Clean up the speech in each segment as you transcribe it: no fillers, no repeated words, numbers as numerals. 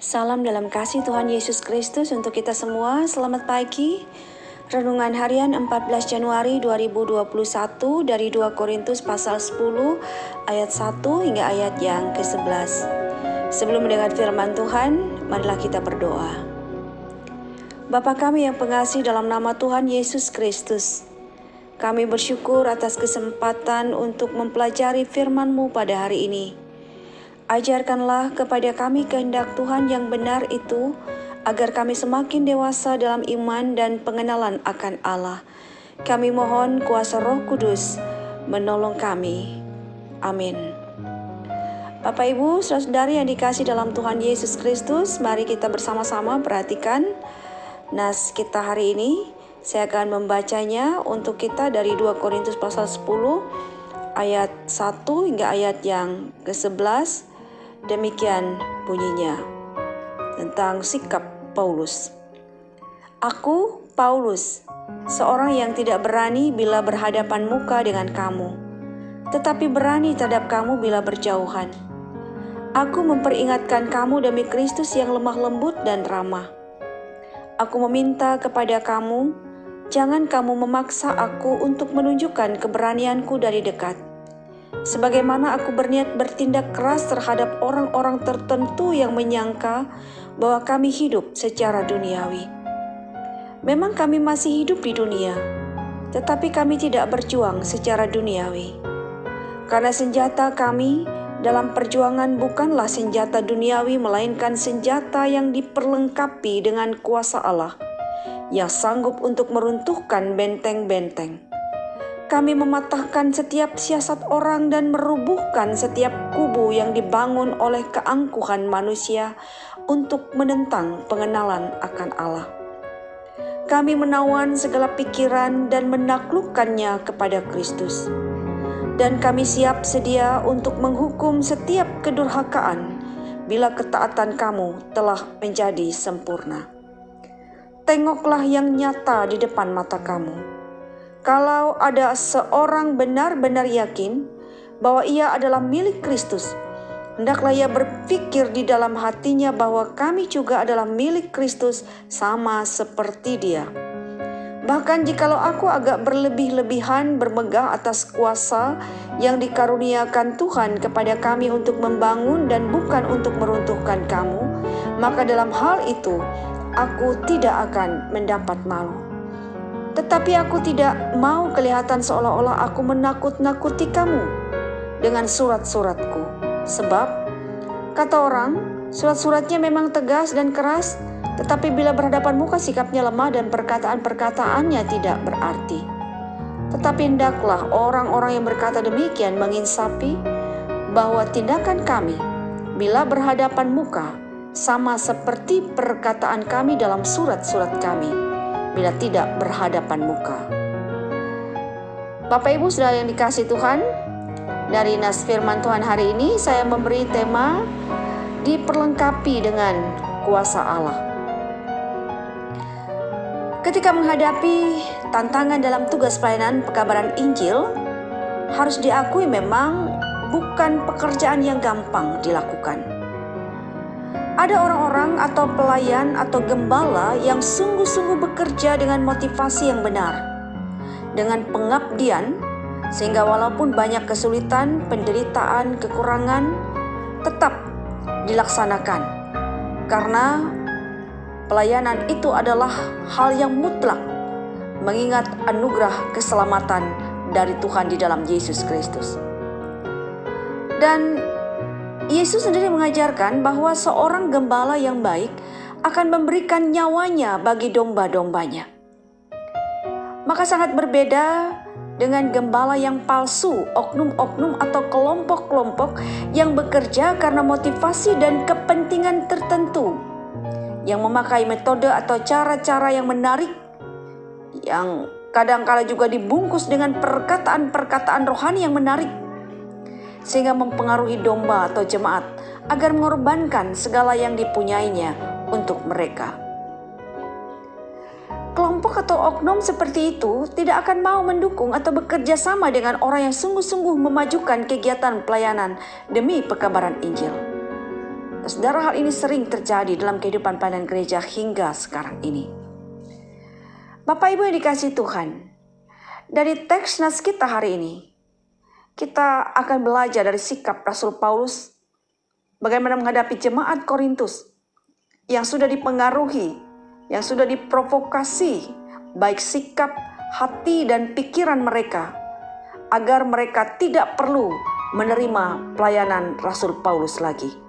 Salam dalam kasih Tuhan Yesus Kristus untuk kita semua. Selamat pagi. Renungan harian 14 Januari 2021 dari 2 Korintus pasal 10 ayat 1 hingga ayat yang ke-11. Sebelum mendengar firman Tuhan, marilah kita berdoa. Bapa kami yang pengasih, dalam nama Tuhan Yesus Kristus, kami bersyukur atas kesempatan untuk mempelajari firman-Mu pada hari ini. Ajarkanlah kepada kami kehendak Tuhan yang benar itu, agar kami semakin dewasa dalam iman dan pengenalan akan Allah. Kami mohon kuasa Roh Kudus menolong kami. Amin. Bapak Ibu, saudara-saudari yang dikasih dalam Tuhan Yesus Kristus, mari kita bersama-sama perhatikan nas kita hari ini. Saya akan membacanya untuk kita dari 2 Korintus pasal 10 ayat 1 hingga ayat yang ke-11. Demikian bunyinya tentang sikap Paulus. Aku, Paulus, seorang yang tidak berani bila berhadapan muka dengan kamu, tetapi berani terhadap kamu bila berjauhan. Aku memperingatkan kamu demi Kristus yang lemah lembut dan ramah. Aku meminta kepada kamu, jangan kamu memaksa aku untuk menunjukkan keberanianku dari dekat. Sebagaimana aku berniat bertindak keras terhadap orang-orang tertentu yang menyangka bahwa kami hidup secara duniawi. Memang kami masih hidup di dunia, tetapi kami tidak berjuang secara duniawi. Karena senjata kami dalam perjuangan bukanlah senjata duniawi, melainkan senjata yang diperlengkapi dengan kuasa Allah, yang sanggup untuk meruntuhkan benteng-benteng. Kami mematahkan setiap siasat orang dan merubuhkan setiap kubu yang dibangun oleh keangkuhan manusia untuk menentang pengenalan akan Allah. Kami menawan segala pikiran dan menaklukkannya kepada Kristus. Dan kami siap sedia untuk menghukum setiap kedurhakaan bila ketaatan kamu telah menjadi sempurna. Tengoklah yang nyata di depan mata kamu. Kalau ada seorang benar-benar yakin bahwa ia adalah milik Kristus, hendaklah ia berpikir di dalam hatinya bahwa kami juga adalah milik Kristus sama seperti dia. Bahkan jikalau aku agak berlebih-lebihan bermegah atas kuasa yang dikaruniakan Tuhan kepada kami untuk membangun dan bukan untuk meruntuhkan kamu, maka dalam hal itu aku tidak akan mendapat malu. Tetapi aku tidak mau kelihatan seolah-olah aku menakut-nakuti kamu dengan surat-suratku. Sebab, kata orang, surat-suratnya memang tegas dan keras, tetapi bila berhadapan muka sikapnya lemah dan perkataan-perkataannya tidak berarti. Tetapi hendaklah orang-orang yang berkata demikian menginsafi bahwa tindakan kami bila berhadapan muka sama seperti perkataan kami dalam surat-surat kami bila tidak berhadapan muka. Bapak Ibu saudara yang dikasih Tuhan, dari nas firman Tuhan hari ini saya memberi tema diperlengkapi dengan kuasa Allah. Ketika menghadapi tantangan dalam tugas pelayanan pekabaran Injil, harus diakui memang bukan pekerjaan yang gampang dilakukan. Ada orang-orang atau pelayan atau gembala yang sungguh-sungguh bekerja dengan motivasi yang benar, dengan pengabdian, sehingga walaupun banyak kesulitan, penderitaan, kekurangan, tetap dilaksanakan. Karena pelayanan itu adalah hal yang mutlak, mengingat anugerah keselamatan dari Tuhan di dalam Yesus Kristus. Dan Yesus sendiri mengajarkan bahwa seorang gembala yang baik akan memberikan nyawanya bagi domba-dombanya. Maka sangat berbeda dengan gembala yang palsu, oknum-oknum atau kelompok-kelompok yang bekerja karena motivasi dan kepentingan tertentu, yang memakai metode atau cara-cara yang menarik, yang kadang-kala juga dibungkus dengan perkataan-perkataan rohani yang menarik, sehingga mempengaruhi domba atau jemaat agar mengorbankan segala yang dipunyainya untuk mereka. Kelompok atau oknum seperti itu tidak akan mau mendukung atau bekerja sama dengan orang yang sungguh-sungguh memajukan kegiatan pelayanan demi pekabaran Injil. Saudara, hal ini sering terjadi dalam kehidupan pelayanan gereja hingga sekarang ini. Bapak Ibu yang dikasihi Tuhan, dari teks nas kita hari ini, kita akan belajar dari sikap Rasul Paulus bagaimana menghadapi jemaat Korintus yang sudah dipengaruhi, yang sudah diprovokasi, baik sikap, hati, dan pikiran mereka, agar mereka tidak perlu menerima pelayanan Rasul Paulus lagi.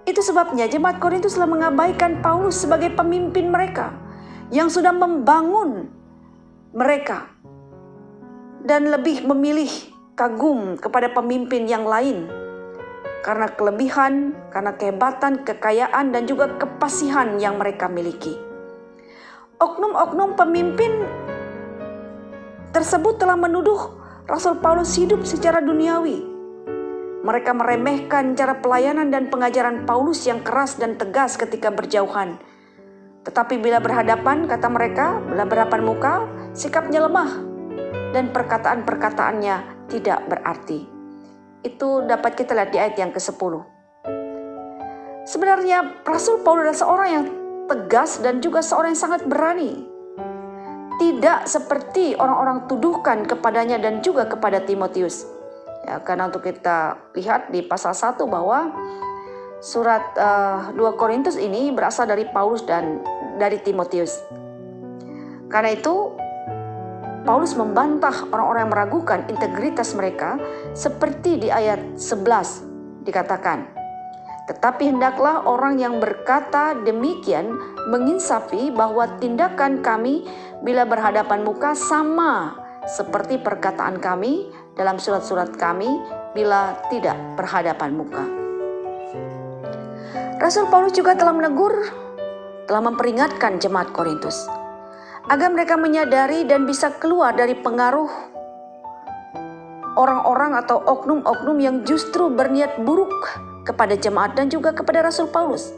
Itu sebabnya jemaat Korintus telah mengabaikan Paulus sebagai pemimpin mereka yang sudah membangun mereka dan lebih memilih kagum kepada pemimpin yang lain karena kelebihan, karena kehebatan, kekayaan, dan juga kepasihan yang mereka miliki. Oknum-oknum pemimpin tersebut telah menuduh Rasul Paulus hidup secara duniawi. Mereka meremehkan cara pelayanan dan pengajaran Paulus yang keras dan tegas ketika berjauhan. Tetapi bila berhadapan, kata mereka, bila berhadapan muka, sikapnya lemah dan perkataan-perkataannya tidak berarti. Itu dapat kita lihat di ayat yang ke-10. Sebenarnya Rasul Paulus adalah seorang yang tegas dan juga seorang yang sangat berani. Tidak seperti orang-orang tuduhkan kepadanya dan juga kepada Timotius. Ya, karena untuk kita lihat di pasal 1 bahwa surat 2 Korintus ini berasal dari Paulus dan dari Timotius. Karena itu Paulus membantah orang-orang yang meragukan integritas mereka seperti di ayat 11 dikatakan, "Tetapi hendaklah orang yang berkata demikian menginsafi bahwa tindakan kami bila berhadapan muka sama seperti perkataan kami dalam surat-surat kami bila tidak berhadapan muka." Rasul Paulus juga telah menegur, telah memperingatkan jemaat Korintus agar mereka menyadari dan bisa keluar dari pengaruh orang-orang atau oknum-oknum yang justru berniat buruk kepada jemaat dan juga kepada Rasul Paulus.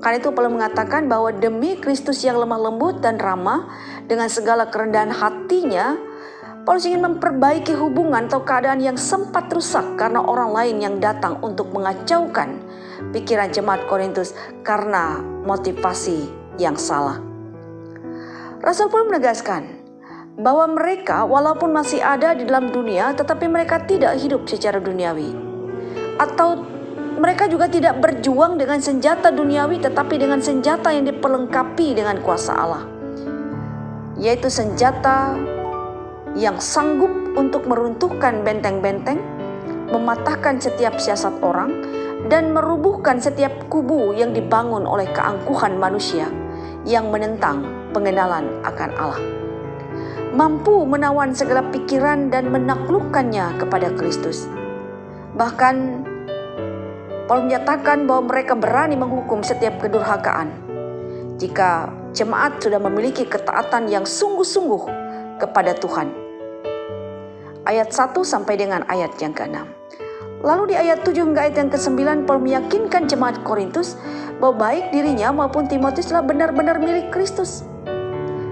Karena itu Paulus mengatakan bahwa demi Kristus yang lemah lembut dan ramah dengan segala kerendahan hatinya, Paulus ingin memperbaiki hubungan atau keadaan yang sempat rusak karena orang lain yang datang untuk mengacaukan pikiran jemaat Korintus karena motivasi yang salah. Rasul Paulus menegaskan bahwa mereka walaupun masih ada di dalam dunia tetapi mereka tidak hidup secara duniawi. Atau mereka juga tidak berjuang dengan senjata duniawi tetapi dengan senjata yang diperlengkapi dengan kuasa Allah. Yaitu senjata yang sanggup untuk meruntuhkan benteng-benteng, mematahkan setiap siasat orang, dan merubuhkan setiap kubu yang dibangun oleh keangkuhan manusia yang menentang pengenalan akan Allah. Mampu menawan segala pikiran dan menaklukkannya kepada Kristus. Bahkan Paulus menyatakan bahwa mereka berani menghukum setiap kedurhakaan jika jemaat sudah memiliki ketaatan yang sungguh-sungguh kepada Tuhan. Ayat 1 sampai dengan ayat yang ke-6. Lalu di ayat 7 hingga ayat yang ke-9 Paulus meyakinkan jemaat Korintus bahwa baik dirinya maupun Timotius telah benar-benar milik Kristus.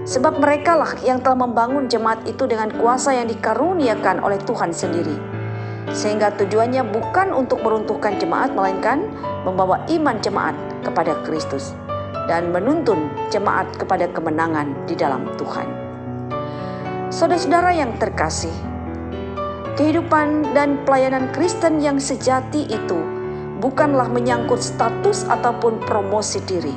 Sebab merekalah yang telah membangun jemaat itu dengan kuasa yang dikaruniakan oleh Tuhan sendiri. Sehingga tujuannya bukan untuk meruntuhkan jemaat, melainkan membawa iman jemaat kepada Kristus dan menuntun jemaat kepada kemenangan di dalam Tuhan. Saudara-saudara yang terkasih, kehidupan dan pelayanan Kristen yang sejati itu bukanlah menyangkut status ataupun promosi diri.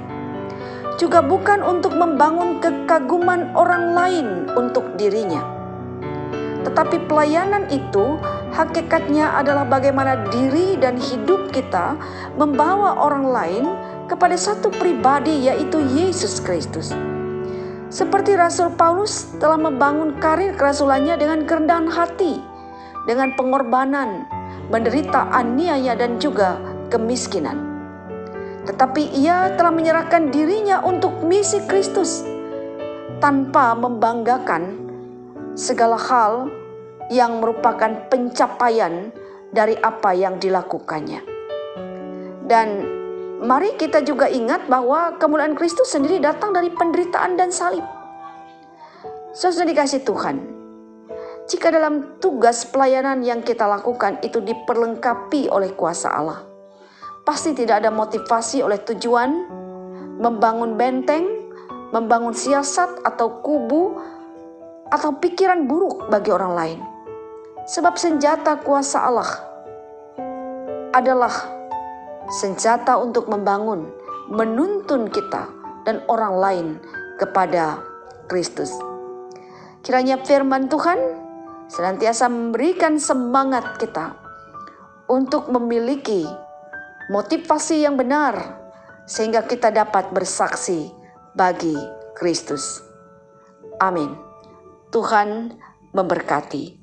Juga bukan untuk membangun kekaguman orang lain untuk dirinya. Tetapi pelayanan itu hakikatnya adalah bagaimana diri dan hidup kita membawa orang lain kepada satu pribadi, yaitu Yesus Kristus. Seperti Rasul Paulus telah membangun karir kerasulannya dengan kerendahan hati, dengan pengorbanan, menderita aniaya dan juga kemiskinan. Tetapi ia telah menyerahkan dirinya untuk misi Kristus tanpa membanggakan segala hal yang merupakan pencapaian dari apa yang dilakukannya. Dan mari kita juga ingat bahwa kemuliaan Kristus sendiri datang dari penderitaan dan salib. Saudara dikasih Tuhan, jika dalam tugas pelayanan yang kita lakukan itu diperlengkapi oleh kuasa Allah, pasti tidak ada motivasi oleh tujuan membangun benteng, membangun siasat atau kubu, atau pikiran buruk bagi orang lain. Sebab senjata kuasa Allah adalah senjata untuk membangun, menuntun kita dan orang lain kepada Kristus. Kiranya firman Tuhan senantiasa memberikan semangat kita untuk memiliki motivasi yang benar, sehingga kita dapat bersaksi bagi Kristus. Amin. Tuhan memberkati.